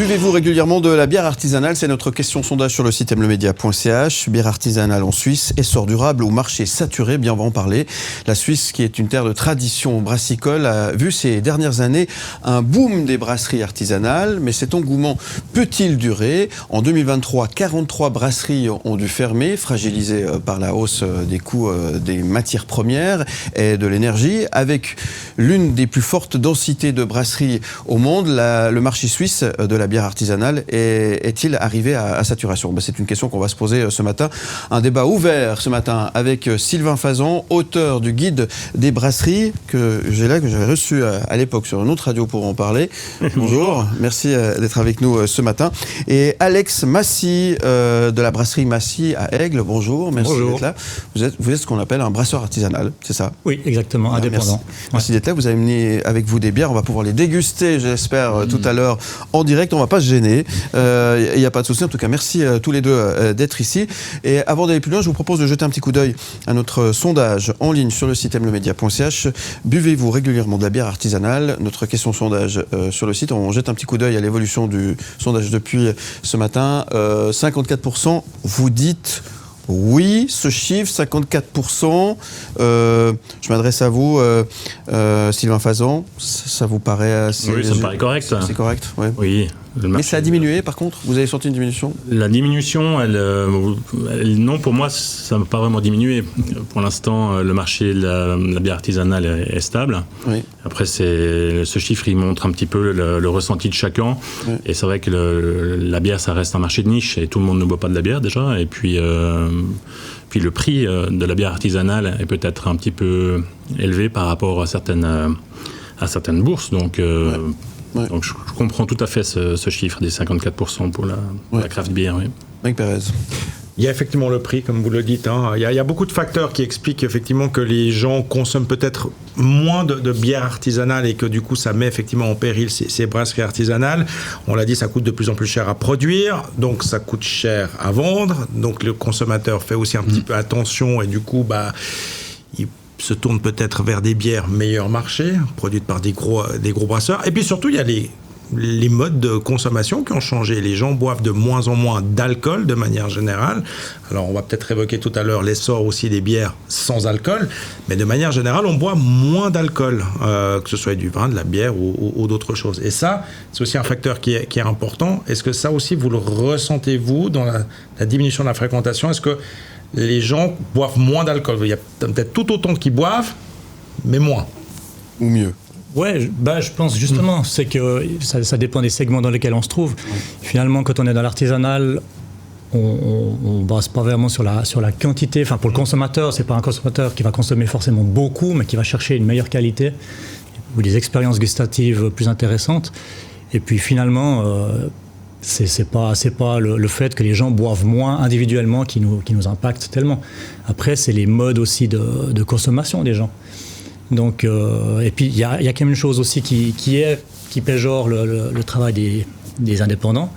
Buvez-vous régulièrement de la bière artisanale? C'est notre question sondage sur le site mlemedia.ch. Bière artisanale en Suisse, essor durable ou marché saturé? Bien, on va en parler. La Suisse, qui est une terre de tradition brassicole, a vu ces dernières années un boom des brasseries artisanales. Mais cet engouement peut-il durer? En 2023, 43 brasseries ont dû fermer, fragilisées par la hausse des coûts des matières premières et de l'énergie. Avec l'une des plus fortes densités de brasseries au monde, le marché suisse de la bière artisanale est-il arrivé à saturation? C'est une question qu'on va se poser ce matin. Un débat ouvert ce matin avec Sylvain Fazan, auteur du guide des brasseries que j'avais reçu à l'époque sur une autre radio pour en parler. Bonjour, merci d'être avec nous ce matin. Et Alex Massy de la brasserie Massy à Aigle. Bonjour, merci d'être là. Vous êtes ce qu'on appelle un brasseur artisanal, c'est ça? Oui, exactement, indépendant. Merci d'être là. Vous avez mené avec vous des bières. On va pouvoir les déguster, j'espère, tout à l'heure en direct. On ne va pas se gêner. Il n'y a pas de souci. En tout cas, merci tous les deux d'être ici. Et avant d'aller plus loin, je vous propose de jeter un petit coup d'œil à notre sondage en ligne sur le site mlemedia.ch. Buvez-vous régulièrement de la bière artisanale? Notre question sondage sur le site. On jette un petit coup d'œil à l'évolution du sondage depuis ce matin. 54%, vous dites... Oui, ce chiffre, 54%, je m'adresse à vous, Sylvain Fazan, ça vous paraît assez... Oui, ça me paraît correct. C'est correct, ouais. Oui. Mais ça a diminué, par contre? Vous avez senti une diminution? La diminution, non, pour moi, ça n'a pas vraiment diminué. Pour l'instant, le marché de la bière artisanale est stable. Oui. Après, ce chiffre, il montre un petit peu le ressenti de chacun. Oui. Et c'est vrai que la bière, ça reste un marché de niche et tout le monde ne boit pas de la bière déjà. Et puis le prix de la bière artisanale est peut-être un petit peu élevé par rapport à certaines bourses. Donc... Ouais. Donc je comprends tout à fait ce chiffre des 54% pour la craft beer. Oui. Mike Pérez. Il y a effectivement le prix, comme vous le dites. Il y a beaucoup de facteurs qui expliquent effectivement que les gens consomment peut-être moins de bière artisanale et que du coup ça met effectivement en péril ces brasseries artisanales. On l'a dit, ça coûte de plus en plus cher à produire, donc ça coûte cher à vendre. Donc le consommateur fait aussi un petit peu attention et du coup il se tourne peut-être vers des bières meilleur marché, produites par des gros brasseurs. Et puis surtout, il y a les modes de consommation qui ont changé. Les gens boivent de moins en moins d'alcool de manière générale. Alors, on va peut-être évoquer tout à l'heure l'essor aussi des bières sans alcool, mais de manière générale, on boit moins d'alcool, que ce soit du vin, de la bière ou d'autres choses. Et ça, c'est aussi un facteur qui est important. Est-ce que ça aussi, vous le ressentez-vous dans la diminution de la fréquentation? Est-ce que les gens boivent moins d'alcool? Il y a peut-être tout autant qui boivent, mais moins. Ou mieux. Ouais, je pense justement, c'est que ça dépend des segments dans lesquels on se trouve. Finalement, quand on est dans l'artisanal, on ne base pas vraiment sur la quantité. Enfin, pour le consommateur, c'est pas un consommateur qui va consommer forcément beaucoup, mais qui va chercher une meilleure qualité ou des expériences gustatives plus intéressantes. Et puis finalement... C'est pas le fait que les gens boivent moins individuellement qui nous impacte tellement. Après, c'est les modes aussi de consommation des gens. Donc, et puis, il y a quand même une chose aussi qui péjore le travail des indépendants,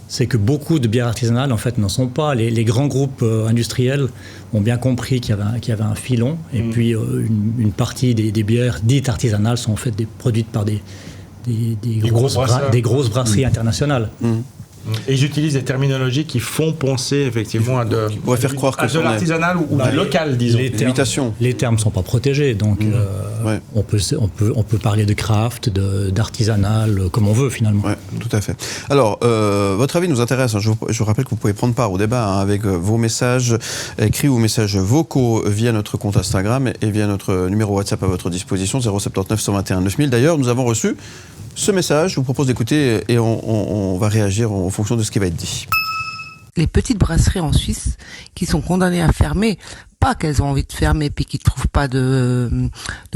c'est que beaucoup de bières artisanales, en fait, n'en sont pas. Les grands groupes industriels ont bien compris qu'il y avait un filon, et puis une partie des bières dites artisanales sont en fait produites par des grosses brasseries internationales. Et j'utilise des terminologies qui font penser effectivement à de l'artisanal ou du local, disons. Les termes ne sont pas protégés, donc on peut parler de craft, d'artisanal, comme on veut finalement. Ouais, tout à fait. Alors, votre avis nous intéresse. Je vous rappelle que vous pouvez prendre part au débat avec vos messages écrits ou messages vocaux via notre compte Instagram et via notre numéro WhatsApp à votre disposition, 079 121 9000. D'ailleurs, nous avons reçu ce message. Je vous propose d'écouter et on va réagir en fonction de ce qui va être dit. Les petites brasseries en Suisse qui sont condamnées à fermer, pas qu'elles ont envie de fermer puis qu'ils ne trouvent pas de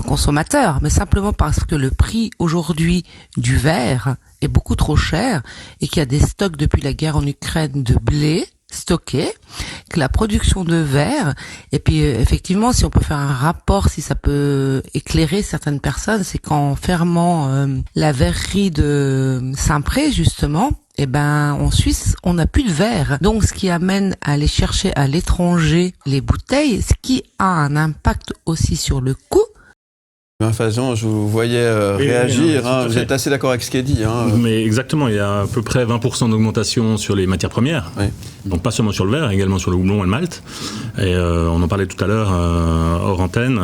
consommateurs, mais simplement parce que le prix aujourd'hui du verre est beaucoup trop cher et qu'il y a des stocks depuis la guerre en Ukraine de blé stocké, que la production de verre, et puis effectivement si on peut faire un rapport, si ça peut éclairer certaines personnes, c'est qu'en fermant la verrerie de Saint-Pré justement, en Suisse, on n'a plus de verre. Donc, ce qui amène à aller chercher à l'étranger les bouteilles, ce qui a un impact aussi sur le coût Fajan, je vous voyais réagir. Vous êtes assez d'accord avec ce qui est dit. Mais exactement, il y a à peu près 20% d'augmentation sur les matières premières. Oui. Donc pas seulement sur le verre, également sur le houblon et le malt. Et on en parlait tout à l'heure hors antenne.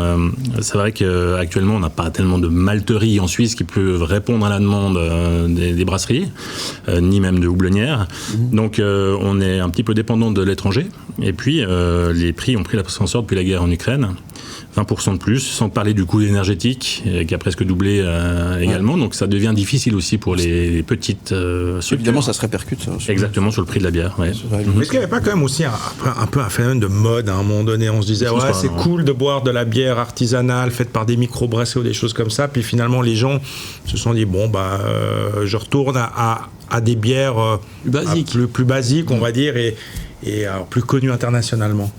C'est vrai qu'actuellement, on n'a pas tellement de malteries en Suisse qui peuvent répondre à la demande des brasseries, ni même de houblonnières. Donc on est un petit peu dépendant de l'étranger. Et puis les prix ont pris l'ascenseur depuis la guerre en Ukraine. 20% de plus, sans parler du coût énergétique qui a presque doublé également. Donc ça devient difficile aussi pour les petites structures. Évidemment, ça se répercute. Ça, exactement, sur le prix de la bière. Ouais. Est-ce qu'il n'y avait pas quand même aussi un peu un phénomène de mode à un moment donné? On se disait, c'est cool de boire de la bière artisanale faite par des micro-brassés ou des choses comme ça. Puis finalement, les gens se sont dit, je retourne à des bières plus basiques, on va dire, et plus connues internationalement.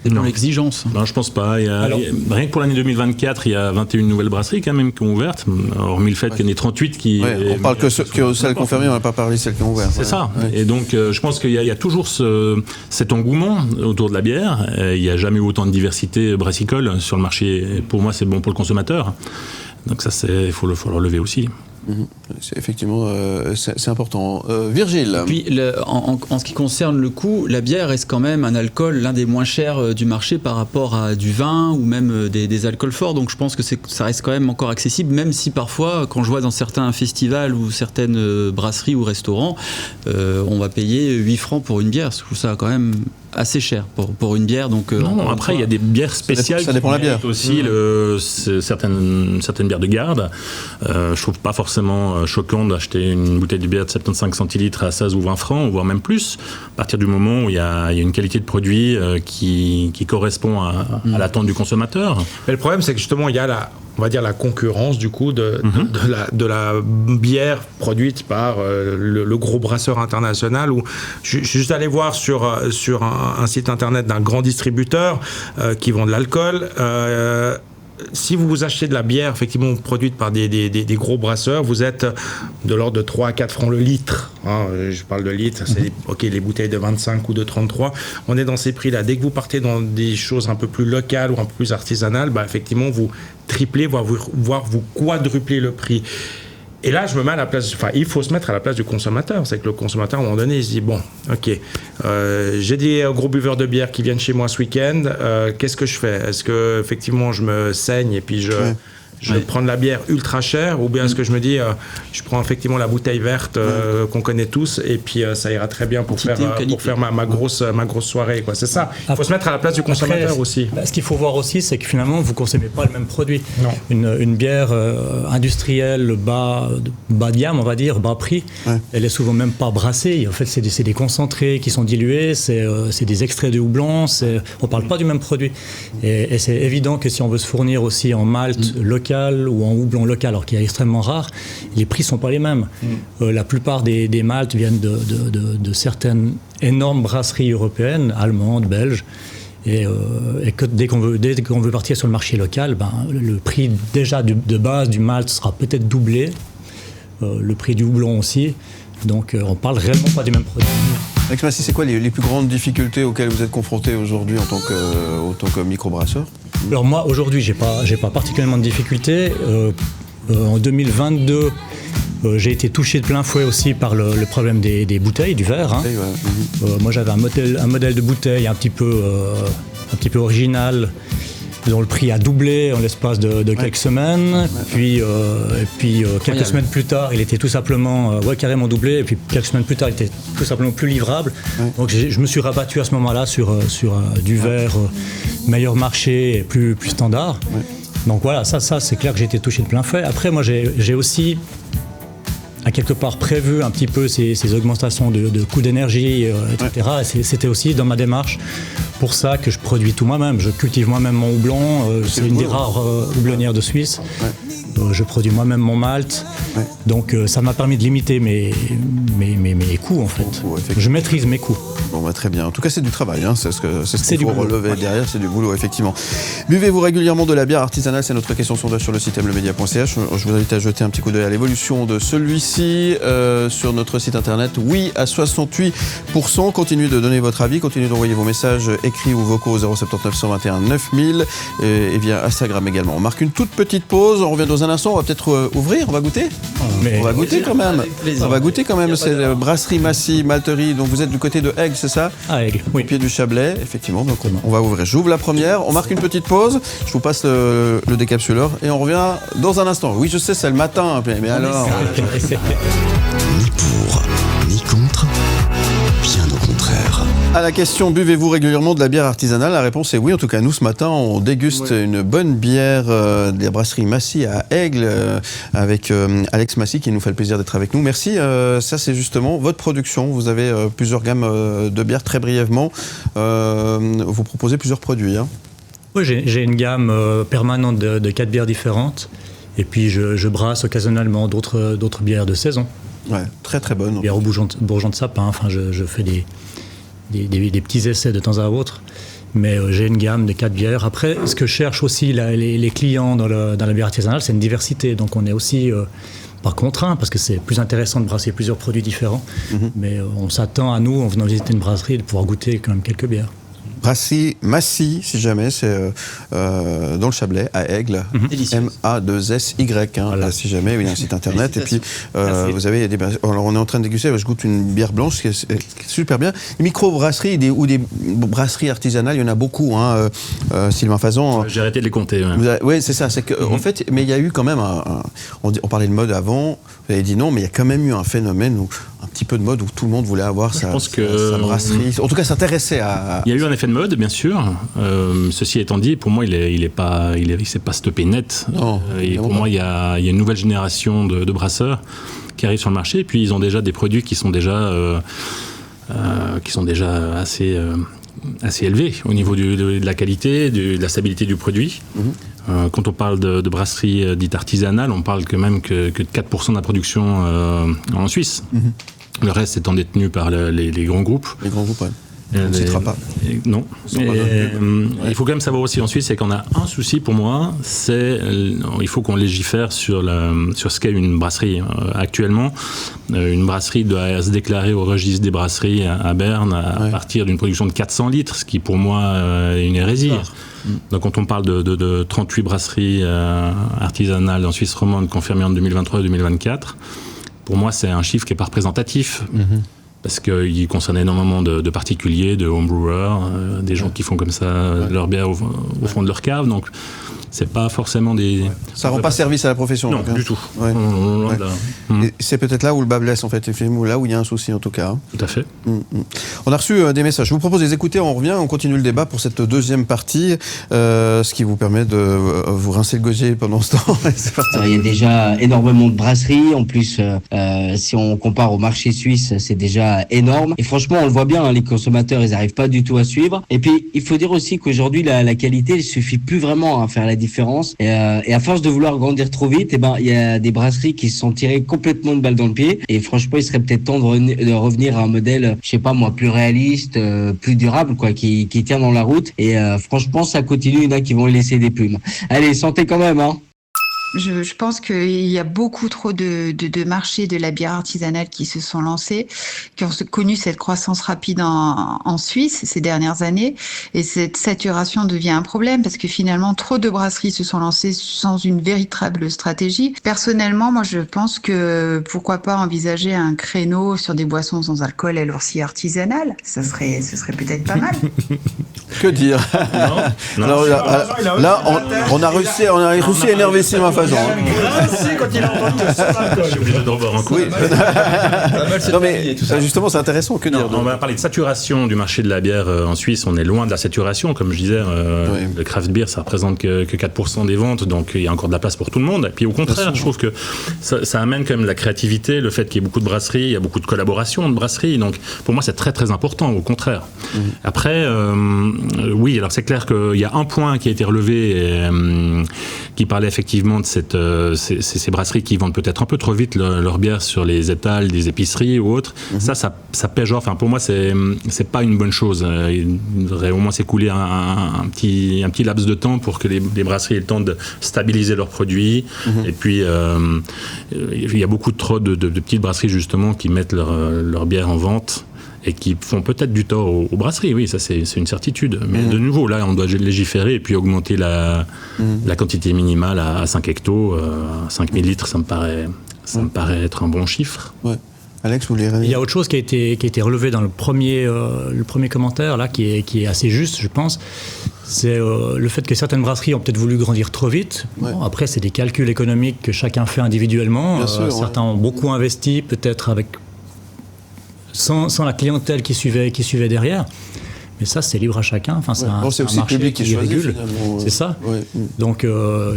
C'est dans l'exigence. Non, je pense pas. Rien que pour l'année 2024, il y a 21 nouvelles brasseries quand même qui ont ouvert, hormis le fait qu'il y en ait 38 qui... on parle que celles qui ont fermé, on n'a pas parlé de celles qui ont ouvert. C'est ça. Et donc, je pense qu'il y a toujours cet engouement autour de la bière. Il n'y a jamais eu autant de diversité brassicole sur le marché. Pour moi, c'est bon pour le consommateur. Donc ça, il faut le relever aussi. C'est effectivement, c'est important. Virgile. Et puis, en ce qui concerne le coût, la bière reste quand même un alcool l'un des moins chers du marché par rapport à du vin ou même des alcools forts. Donc je pense que ça reste quand même encore accessible, même si parfois, quand je vois dans certains festivals ou certaines brasseries ou restaurants, on va payer 8 francs pour une bière. Je trouve ça quand même assez cher pour une bière. Donc, non, après, il y a des bières spéciales. Ça dépend de la bière. Aussi certaines bières de garde. Je trouve pas forcément choquant d'acheter une bouteille de bière de 75 centilitres à 16 ou 20 francs, voire même plus, à partir du moment où il y a une qualité de produit qui correspond à l'attente du consommateur. Mais le problème, c'est que justement, il y a la concurrence du coup de la bière produite par le gros brasseur international. Où je suis juste allé voir sur un site internet d'un grand distributeur qui vend de l'alcool. Si vous achetez de la bière effectivement produite par des gros brasseurs, vous êtes de l'ordre de 3 à 4 francs le litre. Je parle de litres, c'est les bouteilles de 25 ou de 33. On est dans ces prix-là. Dès que vous partez dans des choses un peu plus locales ou un peu plus artisanales, effectivement, vous triplez, voire vous quadruplez le prix. Et là, je me mets à la place... il faut se mettre à la place du consommateur. C'est que le consommateur, à un moment donné, il se dit, j'ai des gros buveurs de bière qui viennent chez moi ce week-end. Qu'est-ce que je fais? Est-ce que effectivement je me saigne et puis je prends de la bière ultra chère, ou bien est-ce que je me dis, je prends effectivement la bouteille verte qu'on connaît tous, et puis ça ira très bien pour faire ma grosse soirée, quoi. C'est ça. Il faut se mettre à la place du consommateur aussi. Ce qu'il faut voir aussi, c'est que finalement, vous ne consommez pas le même produit. Une bière industrielle bas de gamme, on va dire, bas prix, elle est souvent même pas brassée. En fait, c'est des concentrés qui sont dilués, c'est des extraits de houblon, on ne parle pas du même produit. Et c'est évident que si on veut se fournir aussi en malt local ou en houblon local, alors qu'il est extrêmement rare, les prix ne sont pas les mêmes. La plupart des maltes viennent de certaines énormes brasseries européennes, allemandes, belges, et que dès qu'on veut partir sur le marché local, le prix déjà de base du malt sera peut-être doublé, le prix du houblon aussi, donc on ne parle réellement pas des mêmes produits. Alex Massy, c'est quoi les plus grandes difficultés auxquelles vous êtes confronté aujourd'hui en tant que microbrasseur? Alors moi, aujourd'hui, j'ai pas particulièrement de difficultés. En 2022, j'ai été touché de plein fouet aussi par le problème des bouteilles, du verre. Moi, j'avais un modèle de bouteille un petit peu original, dont le prix a doublé en l'espace de quelques semaines. Puis quelques semaines plus tard, il était tout simplement carrément doublé. Et puis quelques semaines plus tard, il était tout simplement plus livrable. Donc je me suis rabattu à ce moment-là sur du verre meilleur marché et plus standard. Donc voilà, ça c'est clair que j'ai été touché de plein fouet. Après, moi j'ai aussi à quelque part prévu un petit peu ces augmentations de coûts d'énergie, etc. Et c'était aussi dans ma démarche pour ça que je produis tout moi-même. Je cultive moi-même mon houblon. C'est une des rares houblonnières de Suisse. Je produis moi-même mon malt. Donc ça m'a permis de limiter mes coûts en fait. Je maîtrise mes coûts. Très bien. En tout cas, c'est du travail. C'est ce qu'il faut relever derrière. C'est du boulot, effectivement. Buvez-vous régulièrement de la bière artisanale? C'est notre question sondage sur le site mlemedia.ch. Je vous invite à jeter un petit coup d'œil à l'évolution de celui-ci sur notre site internet. Oui, à 68%. Continuez de donner votre avis. Continuez d'envoyer vos messages écrits ou vocaux 079 121 9000 et via Instagram également. On marque une toute petite pause, on revient dans un instant, on va peut-être ouvrir, on va goûter. On va goûter quand même. On va goûter quand même, c'est brasserie Massy, malterie, donc vous êtes du côté de Aigle, c'est ça? Ah, Aigle, oui. Au pied du Chablais, effectivement, donc on va ouvrir. J'ouvre la première, on marque une petite pause, je vous passe le décapsuleur et on revient dans un instant. Oui, je sais, c'est le matin, mais alors... Ni pour, ni contre, bien au contraire. À la question, buvez-vous régulièrement de la bière artisanale? La réponse est oui. En tout cas, nous, ce matin, on déguste une bonne bière de la brasserie Massy à Aigle avec Alex Massy qui nous fait le plaisir d'être avec nous. Merci. Ça, c'est justement votre production. Vous avez plusieurs gammes de bières. Très brièvement, vous proposez plusieurs produits. Hein. Oui, j'ai une gamme permanente de 4 bières différentes. Et puis, je brasse occasionnellement d'autres bières de saison. Ouais, très très bonne. Bière au bourgeon de sapin. Enfin, je fais des petits essais de temps à autre. Mais j'ai une gamme de 4 bières. Après, ce que cherchent aussi les clients dans la bière artisanale, c'est une diversité. Donc, on est aussi pas contraint, parce que c'est plus intéressant de brasser plusieurs produits différents. Mais on s'attend à nous, en venant visiter une brasserie, de pouvoir goûter quand même quelques bières. Brasserie Massy, si jamais, c'est dans le Chablais, à Aigle, M-A-2-S-Y, hein, voilà. Si jamais, il y a un site internet. Et puis, vous avez des... Alors, on est en train de déguster, je goûte une bière blanche qui est super bien. Les micro-brasseries ou des brasseries artisanales, il y en a beaucoup, hein, Sylvain Fazan. J'ai arrêté de les compter. Oui, c'est ça. C'est que, en fait, mais il y a eu quand même on parlait de mode avant, vous avez dit non, mais il y a quand même eu un phénomène où un petit peu de mode où tout le monde voulait avoir sa brasserie. En tout cas, s'intéresser à... Il y a eu un effet de mode, bien sûr. Ceci étant dit, pour moi, il s'est pas stoppé net. Non, et pour moi, il y a une nouvelle génération de brasseurs qui arrivent sur le marché. Et puis, ils ont déjà des produits qui sont déjà assez élevés au niveau de la qualité, de la stabilité du produit. Quand on parle de brasserie dite artisanale, on parle quand même que de 4% de la production en Suisse. Le reste étant détenu par les grands groupes. Les grands groupes, ouais. On ne citera pas. Non. Il faut quand même savoir aussi en Suisse, c'est qu'on a un souci pour moi, il faut qu'on légifère sur ce qu'est une brasserie. Actuellement, une brasserie doit se déclarer au registre des brasseries à Berne à partir d'une production de 400 litres, ce qui pour moi est une hérésie. Donc quand on parle de 38 brasseries artisanales en Suisse romande confirmées en 2023 et 2024, pour moi c'est un chiffre qui n'est pas représentatif. Parce qu'il concerne énormément de particuliers, de homebrewers, des gens qui font comme ça leur bière au fond de leur cave. Donc, c'est pas forcément des... Ça rend pas service à la profession. Non, donc, hein. Du tout. Ouais. Et c'est peut-être là où le bas blesse, en fait, là où il y a un souci, en tout cas. Tout à fait. On a reçu des messages. Je vous propose de les écouter, on revient, on continue le débat pour cette deuxième partie, ce qui vous permet de vous rincer le gosier pendant ce temps. C'est parti. Il y a déjà énormément de brasseries. En plus, si on compare au marché suisse, c'est déjà énorme. Et franchement, on le voit bien, hein, les consommateurs, ils n'arrivent pas du tout à suivre. Et puis, il faut dire aussi qu'aujourd'hui, la qualité, il suffit plus vraiment à faire la différence. Et à force de vouloir grandir trop vite, il y a des brasseries qui se sont tirées complètement de balle dans le pied. Et franchement, il serait peut-être temps de revenir à un modèle, je sais pas moi, plus réaliste, plus durable, quoi, qui tient dans la route. Et franchement, ça continue. Il y en a qui vont laisser des plumes. Allez, santé quand même, hein. Je pense qu'il y a beaucoup trop de marchés de la bière artisanale qui se sont lancés, qui ont connu cette croissance rapide en Suisse ces dernières années. Et cette saturation devient un problème parce que finalement, trop de brasseries se sont lancées sans une véritable stratégie. Personnellement, moi, je pense que pourquoi pas envisager un créneau sur des boissons sans alcool, elles aussi artisanales. Ce serait peut-être pas mal. Que dire? Non. Alors, là, on a réussi à énerver Sylvain Fazan. Quand il entend que c'est Je suis obligé d'en boire un coup. Oui. Non mais justement, c'est intéressant. Que dire? On va parler de saturation du marché de la bière en Suisse. On est loin de la saturation, comme je disais. Le craft beer, ça représente que 4% des ventes, donc il y a encore de la place pour tout le monde. Et puis au contraire, je trouve que ça amène quand même la créativité, le fait qu'il y ait beaucoup de brasseries, il y a beaucoup de collaborations de brasseries. Donc pour moi, c'est très très important. Au contraire. Après, oui, alors c'est clair qu'il y a un point qui a été relevé, qui parlait effectivement de ces brasseries qui vendent peut-être un peu trop vite leur bière sur les étals des épiceries ou autres. Ça pèse. Enfin, pour moi, c'est pas une bonne chose. Il devrait au moins s'écouler un petit laps de temps pour que les brasseries aient le temps de stabiliser leurs produits. Et puis, il y a beaucoup trop de petites brasseries justement qui mettent leur bière en vente et qui font peut-être du tort aux brasseries. Oui, ça c'est une certitude. Mais de nouveau, là, on doit légiférer et puis augmenter la quantité minimale à 5 hectos. 5000 litres, ça me paraît être un bon chiffre. Ouais. Alex, vous voulez réagir ? Il y a autre chose qui a été relevé dans le premier commentaire, là, qui est assez juste, je pense. C'est le fait que certaines brasseries ont peut-être voulu grandir trop vite. Ouais. Bon, après, c'est des calculs économiques que chacun fait individuellement. Bien sûr, certains ont beaucoup investi, peut-être sans la clientèle qui suivait derrière. Mais ça, c'est libre à chacun. Enfin, c'est c'est aussi marché le public qui choisit, régule. finalement. C'est ça. Ouais. Donc,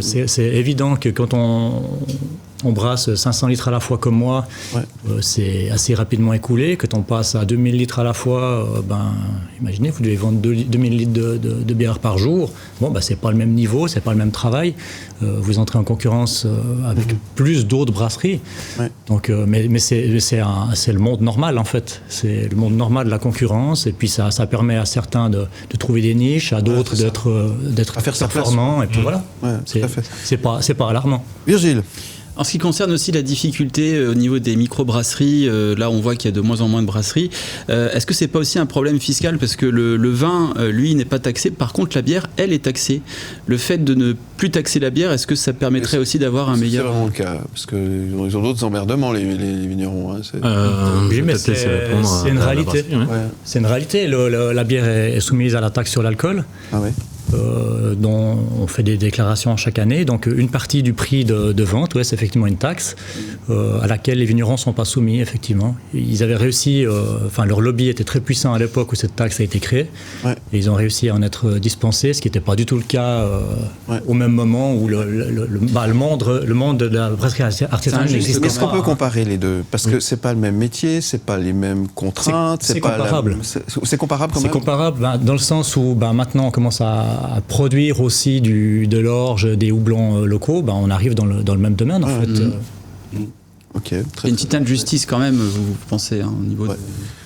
c'est évident que quand on brasse 500 litres à la fois comme moi, c'est assez rapidement écoulé. Quand on passe à 2000 litres à la fois, imaginez, vous devez vendre 2000 litres de bière par jour. Bon, c'est pas le même niveau, c'est pas le même travail. Vous entrez en concurrence avec plus d'autres brasseries. Ouais. Donc, mais c'est le monde normal, en fait. C'est le monde normal de la concurrence. Et puis, ça permet à certains de trouver des niches, à d'autres d'être performants. Et puis voilà. Ouais, c'est pas alarmant. Virgile. En ce qui concerne aussi la difficulté au niveau des micro-brasseries, là on voit qu'il y a de moins en moins de brasseries. Est-ce que c'est pas aussi un problème fiscal ? Parce que le vin, lui, n'est pas taxé. Par contre, la bière, elle est taxée. Le fait de ne plus taxer la bière, est-ce que ça permettrait aussi d'avoir un meilleur... C'est vraiment le cas, parce qu'ils ont d'autres emmerdements, les vignerons. Hein, oui, mais c'est une réalité. C'est une réalité. La bière est soumise à la taxe sur l'alcool. Ah ouais. Dont on fait des déclarations chaque année. Donc une partie du prix de vente, c'est effectivement une taxe à laquelle les vignerons ne sont pas soumis, effectivement. Ils avaient réussi, leur lobby était très puissant à l'époque où cette taxe a été créée, et ils ont réussi à en être dispensés, ce qui n'était pas du tout le cas au même moment où le monde de la brasserie artisanale n'existait pas. Est-ce qu'on peut comparer les deux ? Parce que c'est pas le même métier, c'est pas les mêmes contraintes. C'est comparable. C'est comparable quand même ? C'est comparable dans le sens où maintenant on commence à produire aussi de l'orge, des houblons locaux, on arrive dans le même domaine en fait. Ok. Il y a une petite injustice quand même, vous pensez, au niveau de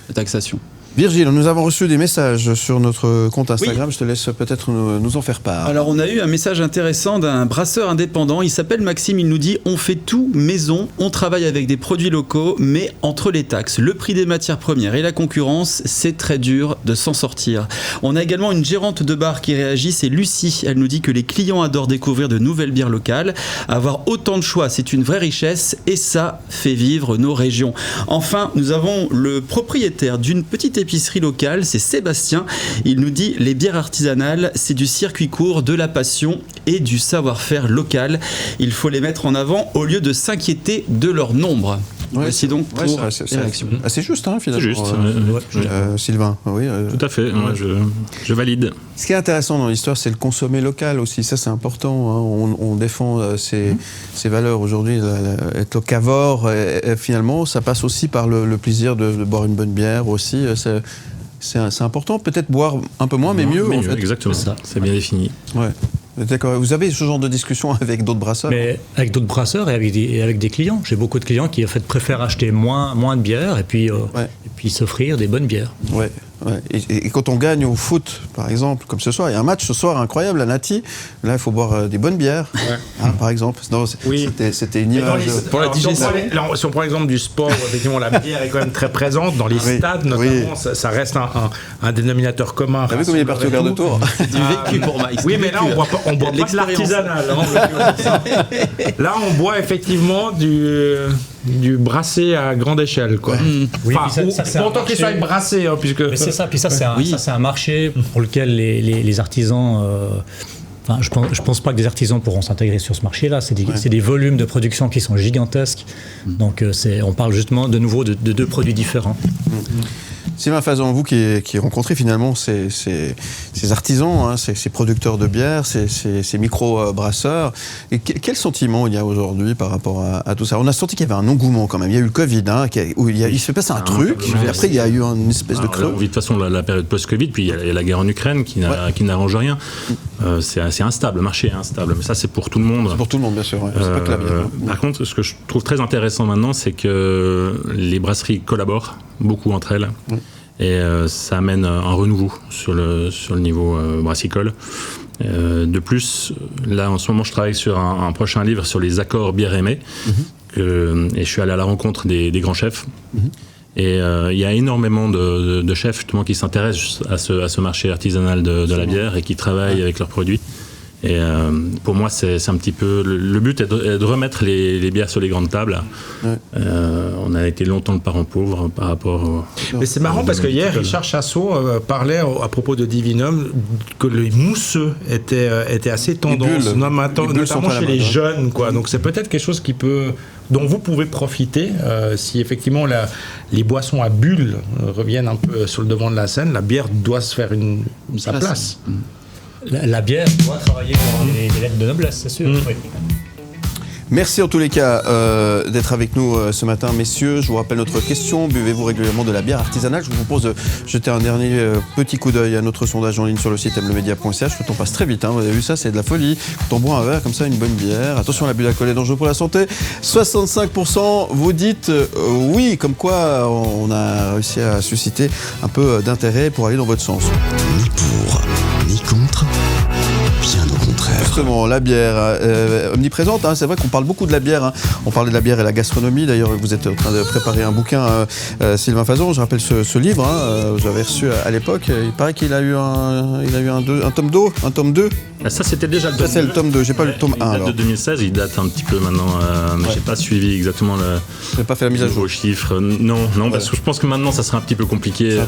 la taxation. Virgile, nous avons reçu des messages sur notre compte Instagram. Oui. Je te laisse peut-être nous en faire part. Alors, on a eu un message intéressant d'un brasseur indépendant. Il s'appelle Maxime. Il nous dit « On fait tout maison. On travaille avec des produits locaux, mais entre les taxes, le prix des matières premières et la concurrence, c'est très dur de s'en sortir. » On a également une gérante de bar qui réagit. C'est Lucie. Elle nous dit que les clients adorent découvrir de nouvelles bières locales. Avoir autant de choix, c'est une vraie richesse et ça fait vivre nos régions. Enfin, nous avons le propriétaire d'une petite épicerie locale, c'est Sébastien. Il nous dit les bières artisanales, c'est du circuit court, de la passion et du savoir-faire local. Il faut les mettre en avant au lieu de s'inquiéter de leur nombre. Voici donc pour les réactions. C'est juste, finalement. C'est juste. Sylvain, oui. Tout à fait, je valide. Ce qui est intéressant dans l'histoire, c'est le consommer local aussi. Ça, c'est important. On défend ces valeurs aujourd'hui. Être locavore, et finalement, ça passe aussi par le plaisir de boire une bonne bière aussi. C'est important. Peut-être boire un peu moins, mais mieux. En fait. Exactement. C'est bien défini. Ouais. D'accord. Vous avez ce genre de discussion avec d'autres brasseurs ? Mais avec d'autres brasseurs et avec des clients. J'ai beaucoup de clients qui en fait préfèrent acheter moins de bières et puis s'offrir des bonnes bières. Ouais. Et quand on gagne au foot, par exemple, comme ce soir, il y a un match ce soir incroyable à Nati. Là, il faut boire des bonnes bières, par exemple. Non, c'était une image pour la digestion. Si on prend l'exemple du sport, effectivement, la bière est quand même très présente dans les stades, notamment. Ça reste un dénominateur commun. T'as vu comme il est parti au quart de tour ? C'est du vécu pour Mike. Oui, mais là, on boit pas de l'artisanal. Là, on boit effectivement du brassé à grande échelle, quoi. Oui, pourtant qu'il soit brassé, puisque. Mais c'est ça. Puis ça, c'est un marché pour lequel les artisans. Je pense pas que des artisans pourront s'intégrer sur ce marché-là. C'est des volumes de production qui sont gigantesques. Donc, on parle justement de nouveau de deux produits différents. Sylvain Fazan, vous qui rencontrez finalement ces artisans, ces producteurs de bière, ces micro-brasseurs, quel sentiment il y a aujourd'hui par rapport à tout ça ? On a senti qu'il y avait un engouement quand même. Il y a eu le Covid, où il se passe un truc, et après il y a eu une espèce de creux. On vit de toute façon la période post-Covid, puis il y a la guerre en Ukraine qui n'arrange rien. C'est assez instable, le marché est instable, mais ça c'est pour tout le monde. C'est pour tout le monde, bien sûr. C'est pas que la bière. Par contre, ce que je trouve très intéressant maintenant, c'est que les brasseries collaborent beaucoup entre elles. Et ça amène un renouveau sur le niveau brassicole. De plus, là en ce moment je travaille sur un prochain livre sur les accords bière aimée, et je suis allé à la rencontre des grands chefs. Et il y a énormément de chefs justement qui s'intéressent à ce marché artisanal de la bière et qui travaillent avec leurs produits. Et pour moi, c'est un petit peu... Le but est de remettre les bières sur les grandes tables. Ouais. On a été longtemps le parent pauvre par rapport... Mais c'est marrant parce que hier, Richard Chassot parlait à propos de Divinum que le mousseux était assez tendance, notamment chez les jeunes, quoi. Donc c'est peut-être quelque chose dont vous pouvez profiter si effectivement les boissons à bulles reviennent un peu sur le devant de la scène. La bière doit se faire sa place. La bière doit travailler dans les lettres de noblesse, c'est sûr. Oui. Merci en tous les cas d'être avec nous ce matin, messieurs. Je vous rappelle notre question. Buvez-vous régulièrement de la bière artisanale ? Je vous propose de jeter un dernier petit coup d'œil à notre sondage en ligne sur le site mlemedia.ch. Le temps passe très vite, hein. Vous avez vu ça, c'est de la folie. Quand on boit un verre comme ça, une bonne bière. Attention, l'abus d'alcool est dangereux pour la santé. 65% vous dites oui, comme quoi on a réussi à susciter un peu d'intérêt pour aller dans votre sens. Ni pour, ni contre. Bien au contraire. Justement, la bière omniprésente, hein, c'est vrai qu'on parle beaucoup de la bière, hein. On parlait de la bière et la gastronomie, d'ailleurs vous êtes en train de préparer un bouquin, Sylvain Fazon, je rappelle ce livre, hein, j'avais reçu à l'époque, il paraît qu'il a eu un tome 2. Ça c'était déjà le tome 2. Ça c'est le tome 2, j'ai pas lu le tome 1. Il date de 2016, il date un petit peu maintenant, j'ai pas suivi exactement j'ai pas fait la mise à jour. Aux chiffres, non, parce que je pense que maintenant ça sera un petit peu compliqué,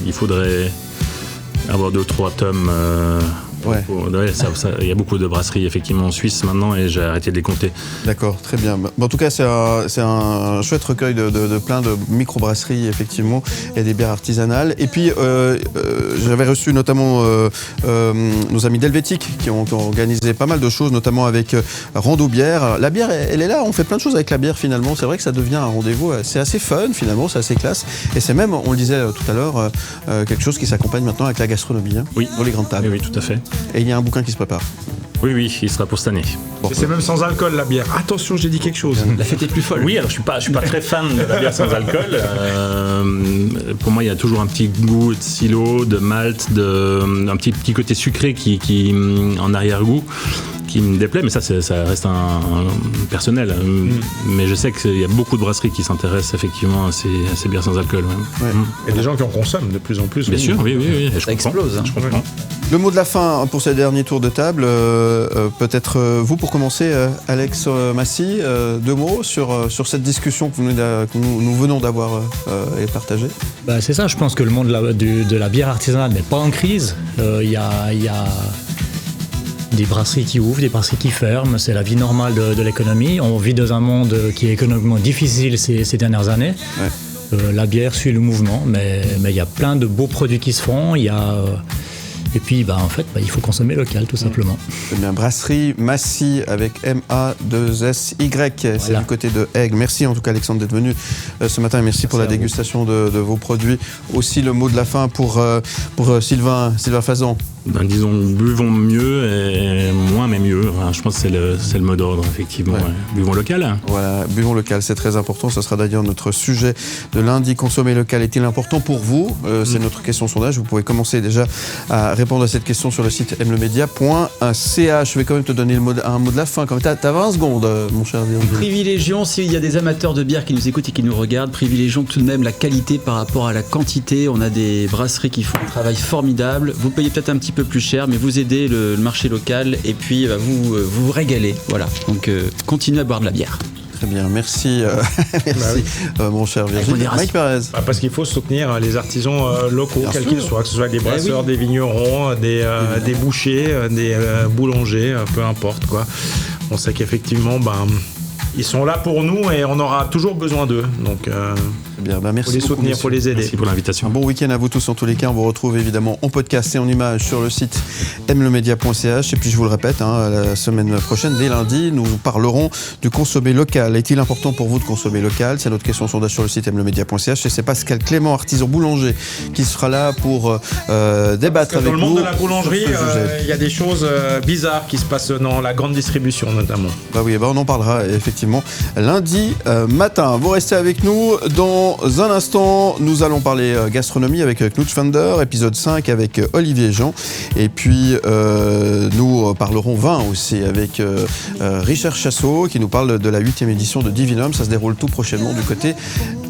il faudrait avoir 2-3 tomes. Ouais. Il y a beaucoup de brasseries effectivement en Suisse maintenant et j'ai arrêté de les compter. D'accord, très bien. En tout cas, c'est un chouette recueil de plein de micro-brasseries effectivement et des bières artisanales. Et puis, j'avais reçu notamment nos amis d'Helvétique qui ont organisé pas mal de choses, notamment avec Rando Bière. La bière, elle est là, on fait plein de choses avec la bière finalement. C'est vrai que ça devient un rendez-vous, c'est assez fun finalement, c'est assez classe. Et c'est même, on le disait tout à l'heure, quelque chose qui s'accompagne maintenant avec la gastronomie, hein, oui. Dans les grandes tables. Oui, tout à fait. Et il y a un bouquin qui se prépare. Oui, il sera pour cette année. Bon. C'est même sans alcool la bière. Attention, j'ai dit quelque chose. La fête est plus folle. Oui, alors je suis pas très fan de la bière sans alcool. Pour moi, il y a toujours un petit goût de silo, de malt, un petit côté sucré qui en arrière-goût, qui me déplaît, mais ça reste un personnel. Mais je sais qu'il y a beaucoup de brasseries qui s'intéressent effectivement à ces bières sans alcool. Ouais. Il y a des gens qui en consomment de plus en plus. Bien sûr, oui. Ça explose. Je comprends. Le mot de la fin pour ce dernier tour de table, peut-être vous pour commencer, Alex Massy, 2 mots sur cette discussion que nous venons d'avoir et partager. C'est ça, je pense que le monde de la bière artisanale n'est pas en crise. Il y a des brasseries qui ouvrent, des brasseries qui ferment, c'est la vie normale de l'économie. On vit dans un monde qui est économiquement difficile ces dernières années. Ouais. La bière suit le mouvement, mais il y a plein de beaux produits qui se font. Et puis, en fait, il faut consommer local, tout simplement. C'est bien, brasserie Massy avec M-A-2-S-Y, c'est du côté de Aigle. Merci en tout cas, Alexandre, d'être venu ce matin et merci pour la dégustation de vos produits. Aussi, le mot de la fin pour Sylvain Fazon. Disons, buvons mieux et moins mais mieux. Je pense que c'est le mot d'ordre, effectivement. Ouais. Buvons local. Voilà, buvons local, c'est très important. Ce sera d'ailleurs notre sujet de lundi. Consommer local est-il important pour vous ? C'est notre question sondage. Vous pouvez commencer déjà à répondre à cette question sur le site mlemedia.ch. Je vais quand même te donner un mot de la fin. T'as 20 secondes, mon cher Virgile. Privilégions, s'il y a des amateurs de bière qui nous écoutent et qui nous regardent, privilégions tout de même la qualité par rapport à la quantité. On a des brasseries qui font un travail formidable. Vous payez peut-être un petit peu plus cher, mais vous aidez le marché local et puis vous régalez. Voilà. Donc continuez à boire de la bière. Très bien, merci, mon cher Virgile. Mike Perez. Parce qu'il faut soutenir les artisans locaux, quels qu'ils soient, que ce soit des brasseurs, des vignerons, des bouchers, des boulangers, peu importe quoi. On sait qu'effectivement, ils sont là pour nous et on aura toujours besoin d'eux. Donc, bien, merci. Faut les soutenir, faut les aider. Merci pour l'invitation. Un bon week-end à vous tous en tous les cas. On vous retrouve évidemment en podcast et en images sur le site mlemedia.ch. Et puis je vous le répète, la semaine prochaine, dès lundi, nous parlerons du consommer local. Est-il important pour vous de consommer local ? C'est notre question sondage sur le site mlemedia.ch. Et c'est Pascal Clément, artisan boulanger, qui sera là pour débattre avec nous. Dans le monde de la boulangerie, il y a des choses bizarres qui se passent dans la grande distribution notamment. Oui, on en parlera effectivement. effectivement lundi matin. Vous restez avec nous. Dans un instant, nous allons parler gastronomie avec Knut Schwander, épisode 5 avec Olivier Jean. Et puis, nous parlerons vin aussi avec Richard Chassot qui nous parle de la 8e édition de Divinum. Ça se déroule tout prochainement du côté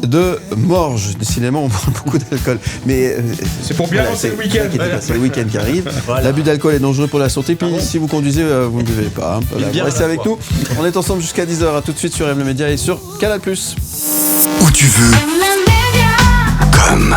de Morges. Décidément, on boit beaucoup d'alcool. Mais c'est pour bien lancer le week-end. C'est le week-end qui arrive. Voilà. L'abus d'alcool est dangereux pour la santé. Puis si vous conduisez, vous ne buvez pas. Voilà, vous restez avec nous. On est ensemble jusqu'à 10h. À tout de suite sur M le Média et sur Canal+. Où tu veux. Comme.